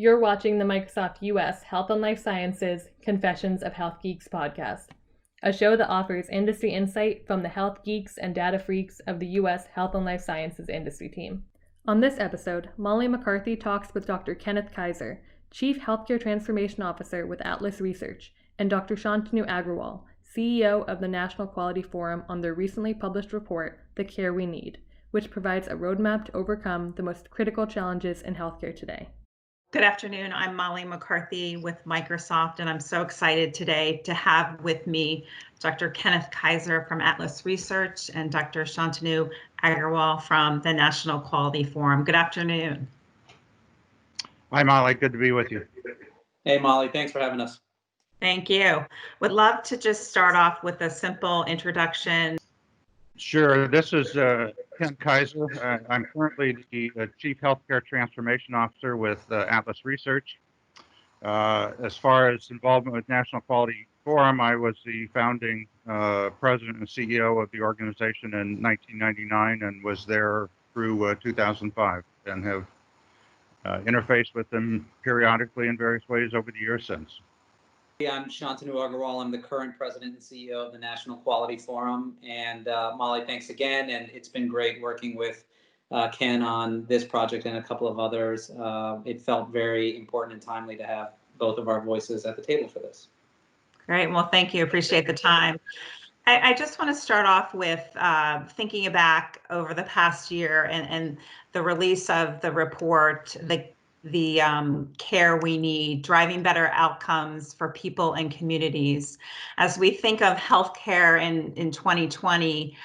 You're watching the Microsoft US Health and Life Sciences Confessions of Health Geeks podcast, a show that offers industry insight from the health geeks and data freaks of the US Health and Life Sciences industry team. On this episode, Molly McCarthy talks with Dr. Kenneth Kaiser, Chief Healthcare Transformation Officer with Atlas Research, and Dr. Shantanu Agrawal, CEO of the National Quality Forum, on their recently published report, The Care We Need, which provides a roadmap to overcome the most critical challenges in healthcare today. Good afternoon. I'm Molly McCarthy with Microsoft, and I'm so excited today to have with me Dr. Kenneth Kaiser from Atlas Research and Dr. Shantanu Agrawal from the National Quality Forum. Good afternoon. Hi, Molly. Good to be with you. Hey, Molly. Thanks for having us. Thank you. Would love to just start off with a simple introduction. Sure. This is Ken Kaiser. I'm currently the Chief Healthcare Transformation Officer with Atlas Research. As far as involvement with National Quality Forum, I was the founding president and CEO of the organization in 1999 and was there through 2005 and have interfaced with them periodically in various ways over the years since. I'm Shantanu Agrawal. I'm the current president and CEO of the National Quality Forum. And Molly, thanks again. And it's been great working with Ken on this project and a couple of others. It felt very important and timely to have both of our voices at the table for this. Great. Well, thank you. Appreciate the time. I just want to start off with thinking back over the past year and the release of the report, the care we need, driving better outcomes for people and communities. As we think of healthcare in 2020,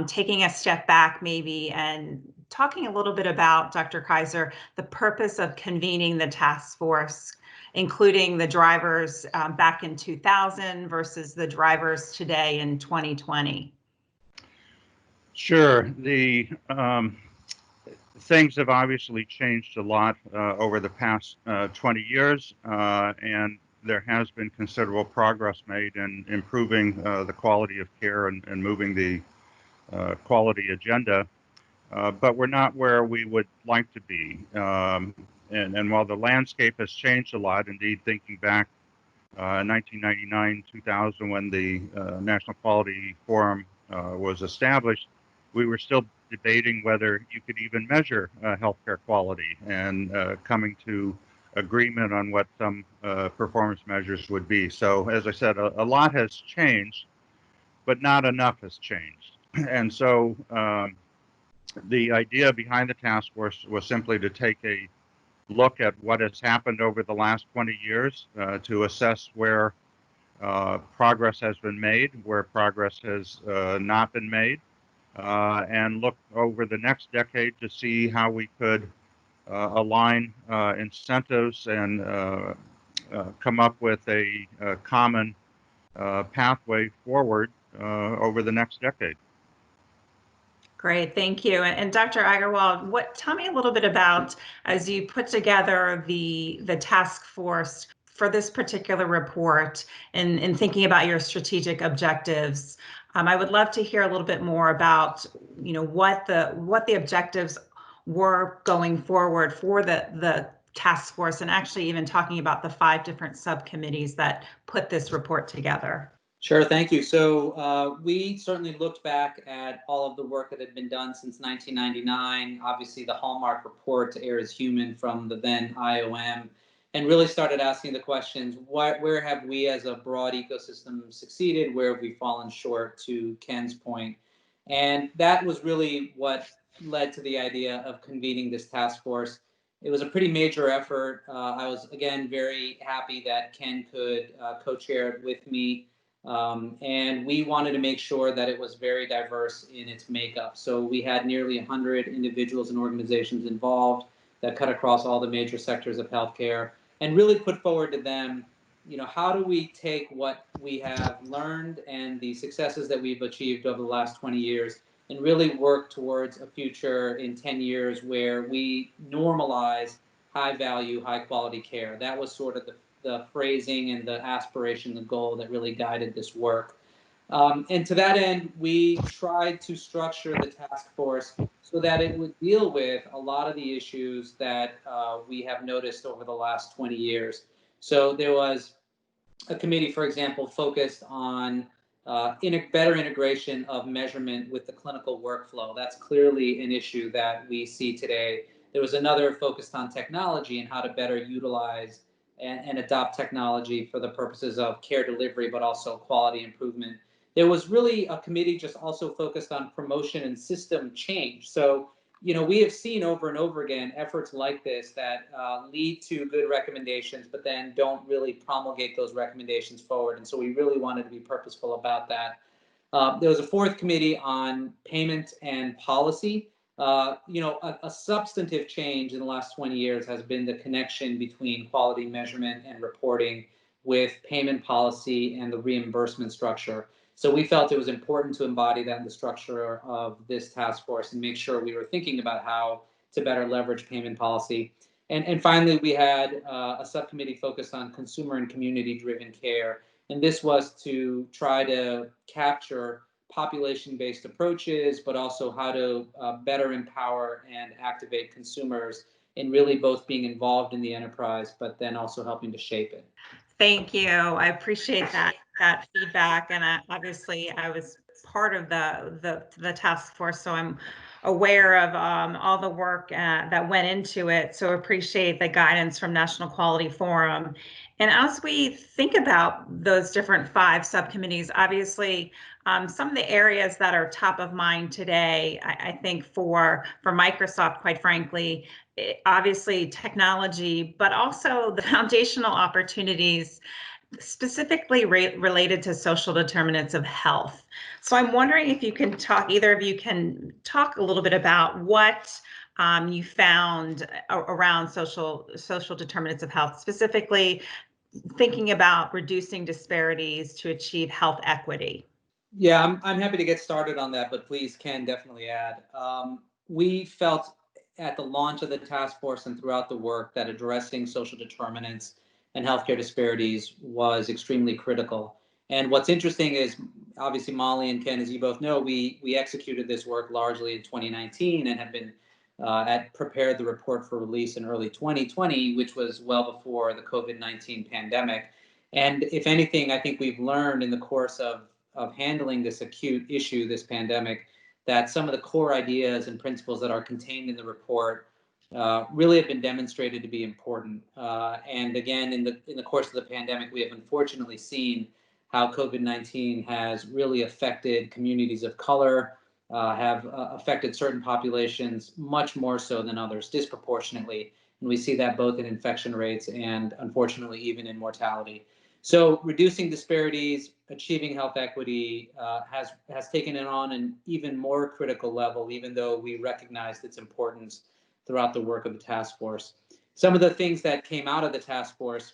taking a step back maybe and talking a little bit about, Dr. Kaiser, the purpose of convening the task force, including the drivers back in 2000 versus the drivers today in 2020. Sure. The things have obviously changed a lot over the past 20 years, and there has been considerable progress made in improving the quality of care and moving the quality agenda, but we're not where we would like to be. And while the landscape has changed a lot, indeed, thinking back 1999, 2000, when the National Quality Forum was established, we were still debating whether you could even measure healthcare quality and coming to agreement on what some performance measures would be. So, as I said, a lot has changed, but not enough has changed. And so the idea behind the task force was simply to take a look at what has happened over the last 20 years to assess where progress has been made, where progress has not been made, and look over the next decade to see how we could align incentives and come up with a common pathway forward over the next decade. Great, thank you. And Dr. Agrawal, tell me a little bit about, as you put together the task force for this particular report and thinking about your strategic objectives. I would love to hear a little bit more about, what the objectives were going forward for the task force, and actually even talking about the 5 different subcommittees that put this report together. Sure, thank you. So we certainly looked back at all of the work that had been done since 1999, obviously the hallmark report to Err is Human from the then IOM, and really started asking the questions, where have we as a broad ecosystem succeeded? Where have we fallen short, to Ken's point? And that was really what led to the idea of convening this task force. It was a pretty major effort. I was, again, very happy that Ken could co-chair it with me. And we wanted to make sure that it was very diverse in its makeup. So we had nearly 100 individuals and organizations involved that cut across all the major sectors of healthcare, and really put forward to them, how do we take what we have learned and the successes that we've achieved over the last 20 years and really work towards a future in 10 years where we normalize high value, high quality care. That was sort of the phrasing and the aspiration, the goal that really guided this work. And to that end, we tried to structure the task force so that it would deal with a lot of the issues that we have noticed over the last 20 years. So there was a committee, for example, focused on better integration of measurement with the clinical workflow. That's clearly an issue that we see today. There was another focused on technology and how to better utilize and adopt technology for the purposes of care delivery, but also quality improvement. There was really a committee just also focused on promotion and system change. So, we have seen over and over again efforts like this that lead to good recommendations, but then don't really promulgate those recommendations forward. And so we really wanted to be purposeful about that. There was a fourth committee on payment and policy. A substantive change in the last 20 years has been the connection between quality measurement and reporting with payment policy and the reimbursement structure. So we felt it was important to embody that in the structure of this task force and make sure we were thinking about how to better leverage payment policy. And finally, we had a subcommittee focused on consumer and community-driven care. And this was to try to capture population-based approaches, but also how to better empower and activate consumers in really both being involved in the enterprise, but then also helping to shape it. Thank you. I appreciate that feedback, and obviously I was part of the task force, so I'm aware of all the work that went into it. So appreciate the guidance from National Quality Forum. And as we think about those different 5 subcommittees, obviously some of the areas that are top of mind today, I think for Microsoft, quite frankly, obviously technology, but also the foundational opportunities specifically related to social determinants of health. So I'm wondering if you can talk, either of you can talk a little bit about what you found around social determinants of health, specifically thinking about reducing disparities to achieve health equity. Yeah, I'm happy to get started on that, but please, Ken, definitely add. We felt at the launch of the task force and throughout the work that addressing social determinants and healthcare disparities was extremely critical. And what's interesting is, obviously, Molly and Ken, as you both know, we executed this work largely in 2019 and have been prepared the report for release in early 2020, which was well before the COVID-19 pandemic. And if anything, I think we've learned in the course of handling this acute issue, this pandemic, that some of the core ideas and principles that are contained in the report really have been demonstrated to be important. And again, in the course of the pandemic, we have unfortunately seen how COVID-19 has really affected communities of color, have affected certain populations much more so than others, disproportionately. And we see that both in infection rates and unfortunately even in mortality. So reducing disparities, achieving health equity has taken it on an even more critical level, even though we recognized its importance throughout the work of the task force. Some of the things that came out of the task force,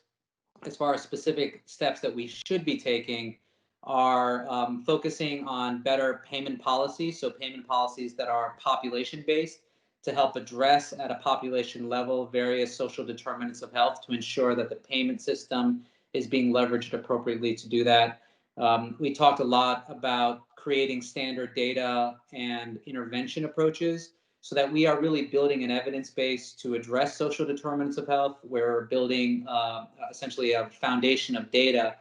as far as specific steps that we should be taking, are focusing on better payment policies, so payment policies that are population-based to help address at a population level various social determinants of health to ensure that the payment system is being leveraged appropriately to do that. We talked a lot about creating standard data and intervention approaches so that we are really building an evidence base to address social determinants of health. We're building essentially a foundation of data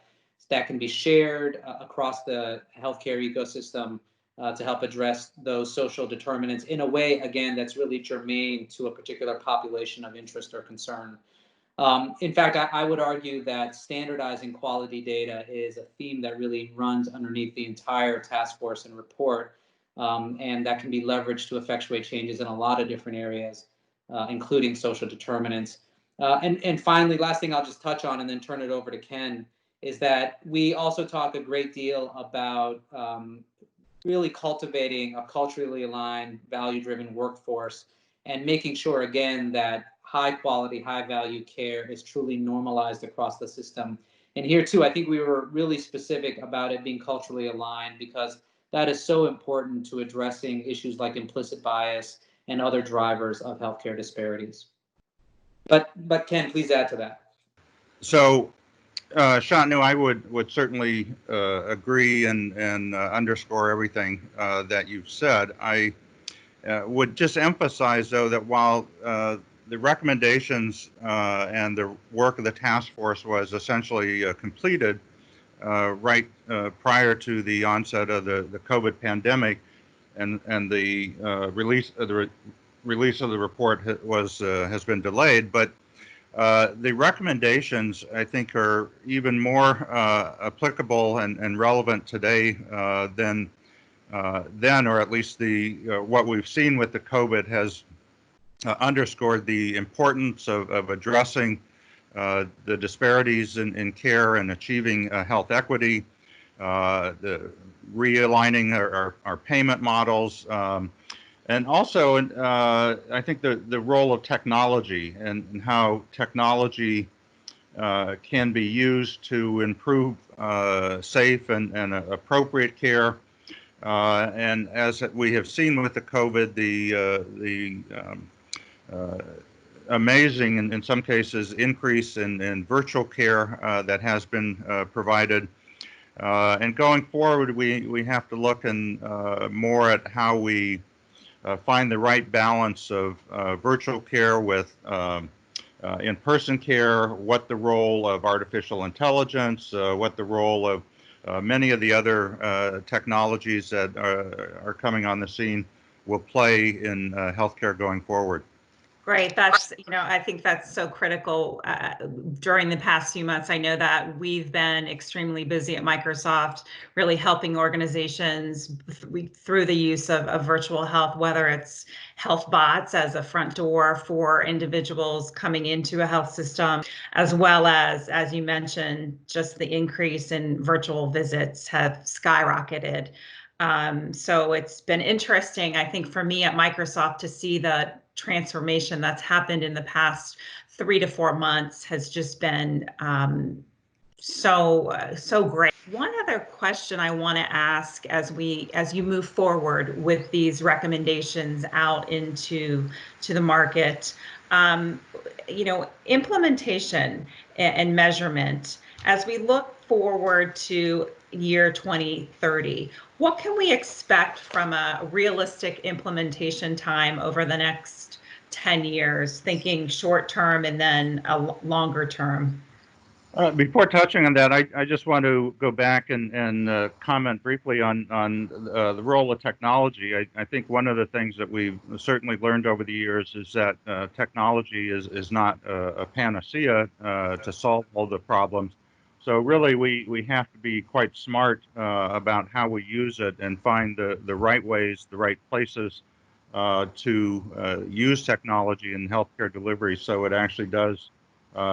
that can be shared across the healthcare ecosystem to help address those social determinants in a way, again, that's really germane to a particular population of interest or concern. In fact, I would argue that standardizing quality data is a theme that really runs underneath the entire task force and report, and that can be leveraged to effectuate changes in a lot of different areas, including social determinants. And finally, last thing I'll just touch on and then turn it over to Ken, is that we also talk a great deal about really cultivating a culturally aligned, value-driven workforce and making sure, again, that high quality, high value care is truly normalized across the system. And here too, I think we were really specific about it being culturally aligned because that is so important to addressing issues like implicit bias and other drivers of healthcare disparities. But Ken, please add to that. So Shantanu, I would certainly agree and underscore everything that you've said. I would just emphasize, though, that while the recommendations and the work of the task force was essentially completed right prior to the onset of the COVID pandemic, and the release of the report has been delayed, but the recommendations, I think, are even more applicable and relevant today than then, or at least the what we've seen with the COVID has underscored the importance of addressing the disparities in care and achieving health equity, the realigning our payment models, and also I think the role of technology and how technology can be used to improve safe and appropriate care. And as we have seen with the COVID, the amazing, in some cases, increase in virtual care that has been provided. And going forward, we have to look more at how we find the right balance of virtual care with in-person care, what the role of artificial intelligence, what the role of many of the other technologies that are coming on the scene will play in healthcare going forward. Great. I think that's so critical. During the past few months, I know that we've been extremely busy at Microsoft, really helping organizations through the use of virtual health, whether it's health bots as a front door for individuals coming into a health system, as well as you mentioned, just the increase in virtual visits have skyrocketed. So it's been interesting, I think, for me at Microsoft to see the transformation that's happened in the past 3 to 4 months has just been so great. One other question I want to ask as you move forward with these recommendations out into the market, implementation and measurement. As we look forward to year 2030, what can we expect from a realistic implementation time over the next 10 years, thinking short term and then a longer term? Before touching on that, I just want to go back and comment briefly on the role of technology. I think one of the things that we've certainly learned over the years is that technology is not a panacea to solve all the problems. So really, we have to be quite smart about how we use it and find the right ways, the right places to use technology in healthcare delivery so it actually does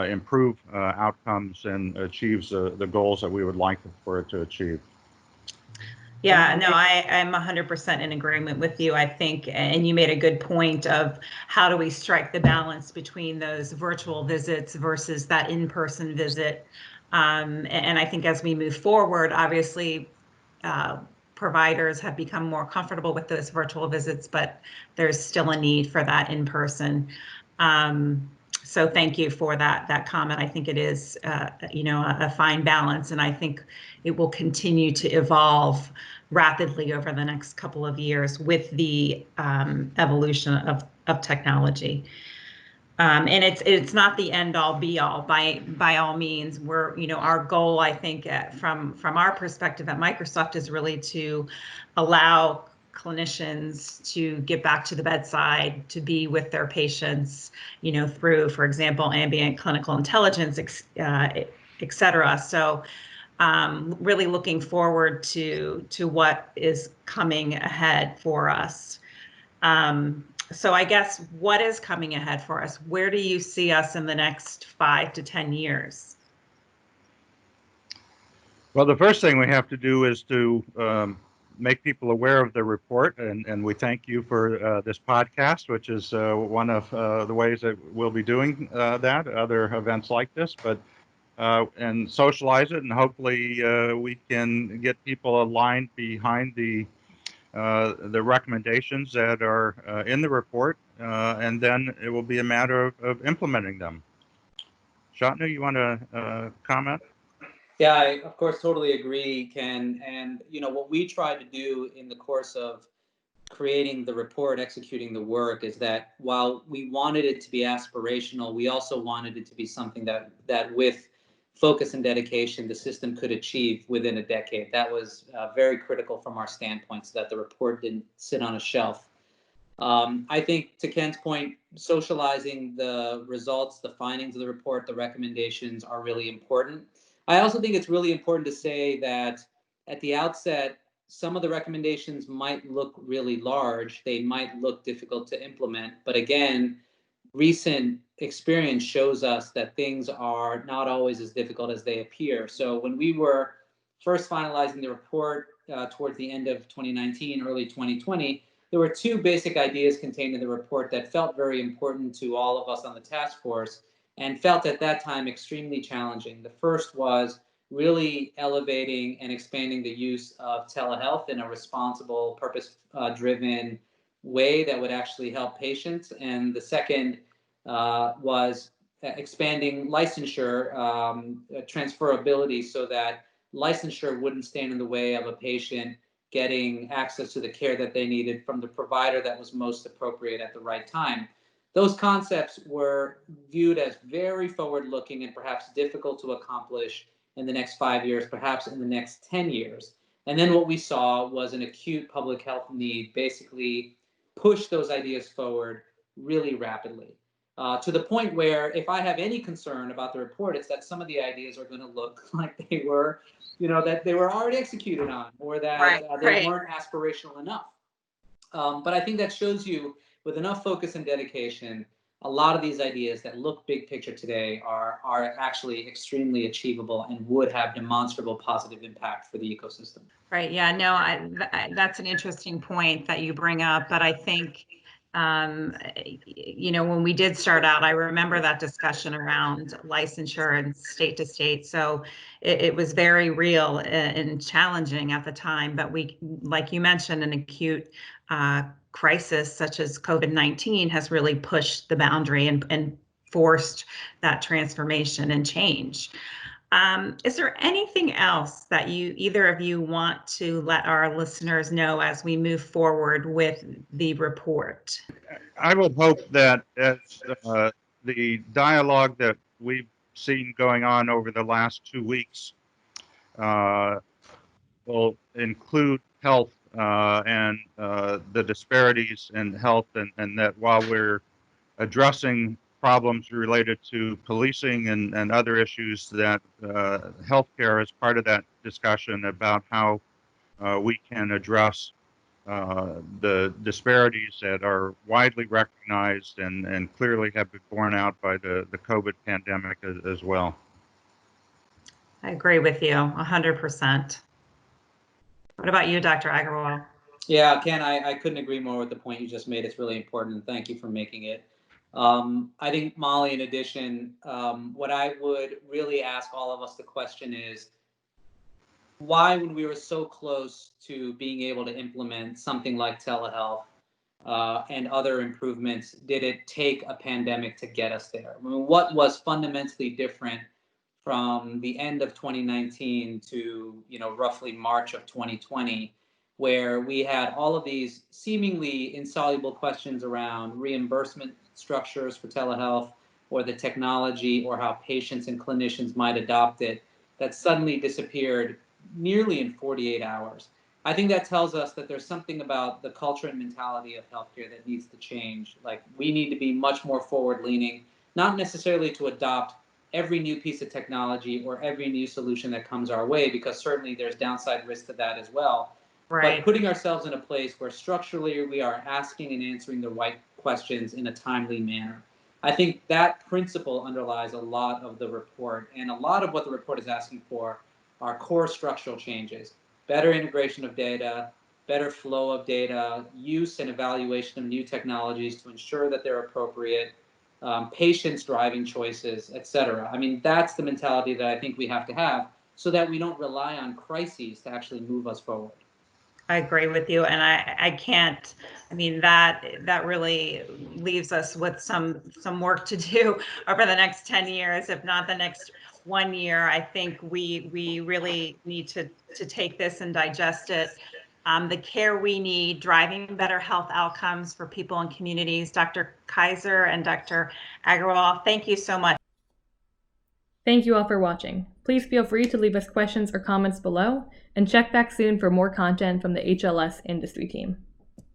improve outcomes and achieves the goals that we would like for it to achieve. Yeah, no, I'm 100% in agreement with you. I think, and you made a good point of how do we strike the balance between those virtual visits versus that in-person visit. And I think as we move forward, obviously, providers have become more comfortable with those virtual visits, but there's still a need for that in-person. So thank you for that comment. I think it is, a fine balance, and I think it will continue to evolve rapidly over the next couple of years with the evolution of technology. And it's not the end all be all by all means. Our goal, I think, from our perspective at Microsoft is really to allow clinicians to get back to the bedside, to be with their patients, through, for example, ambient clinical intelligence, et cetera. So really looking forward to what is coming ahead for us. So I guess what is coming ahead for us? Where do you see us in the next 5 to 10 years? Well, the first thing we have to do is to make people aware of the report, and we thank you for this podcast, which is one of the ways that we'll be doing that, other events like this, but and socialize it, and hopefully we can get people aligned behind the recommendations that are in the report, and then it will be a matter of implementing them. Shantanu, you want to comment? Yeah, I of course totally agree, Ken. And what we tried to do in the course of creating the report, executing the work, is that while we wanted it to be aspirational, we also wanted it to be something that with focus and dedication, the system could achieve within a decade. That was very critical from our standpoint, so that the report didn't sit on a shelf. I think, to Ken's point, socializing the results, the findings of the report, the recommendations are really important. I also think it's really important to say that at the outset, some of the recommendations might look really large. They might look difficult to implement. But again, recent experience shows us that things are not always as difficult as they appear. So when we were first finalizing the report towards the end of 2019, early 2020, there were two basic ideas contained in the report that felt very important to all of us on the task force and felt at that time extremely challenging. The first was really elevating and expanding the use of telehealth in a responsible, purpose-driven way that would actually help patients. And the second was expanding licensure transferability, so that licensure wouldn't stand in the way of a patient getting access to the care that they needed from the provider that was most appropriate at the right time. Those concepts were viewed as very forward-looking and perhaps difficult to accomplish in the next 5 years, perhaps in the next 10 years. And then what we saw was an acute public health need basically push those ideas forward really rapidly. To the point where, if I have any concern about the report, it's that some of the ideas are going to look like they were, that they were already executed on, or that they weren't aspirational enough. But I think that shows you, with enough focus and dedication, a lot of these ideas that look big picture today are actually extremely achievable and would have demonstrable positive impact for the ecosystem. Right. Yeah. No, that's an interesting point that you bring up. But I think, when we did start out, I remember that discussion around licensure and state to state. So it was very real and challenging at the time. But we, like you mentioned, an acute crisis such as COVID-19 has really pushed the boundary and forced that transformation and change. Is there anything else that either of you want to let our listeners know as we move forward with the report? I would hope that as the dialogue that we've seen going on over the last 2 weeks will include health and the disparities in health, and that while we're addressing problems related to policing and other issues, that healthcare is part of that discussion about how we can address the disparities that are widely recognized and clearly have been borne out by the COVID pandemic as well. I agree with you 100%. What about you, Dr. Agarwal? Yeah, Ken, I couldn't agree more with the point you just made. It's really important, and thank you for making it. I think, Molly, in addition, what I would really ask all of us to question is, why, when we were so close to being able to implement something like telehealth and other improvements, did it take a pandemic to get us there? I mean, what was fundamentally different from the end of 2019 to roughly March of 2020, where we had all of these seemingly insoluble questions around reimbursement structures for telehealth, or the technology, or how patients and clinicians might adopt it, that suddenly disappeared nearly in 48 hours. I think that tells us that there's something about the culture and mentality of healthcare that needs to change. Like, we need to be much more forward leaning, not necessarily to adopt every new piece of technology or every new solution that comes our way, because certainly there's downside risk to that as well. But putting ourselves in a place where structurally we are asking and answering the right questions in a timely manner. I think that principle underlies a lot of the report, and a lot of what the report is asking for are core structural changes: better integration of data, better flow of data, use and evaluation of new technologies to ensure that they're appropriate, patients driving choices, et cetera. I mean, that's the mentality that I think we have to have, so that we don't rely on crises to actually move us forward. I agree with you, and I can't. I mean, that really leaves us with some work to do over the next 10 years, if not the next 1 year. I think we really need to take this and digest it. The care we need, driving better health outcomes for people and communities. Dr. Kaiser and Dr. Agarwal, thank you so much. Thank you all for watching. Please feel free to leave us questions or comments below, and check back soon for more content from the HLS industry team.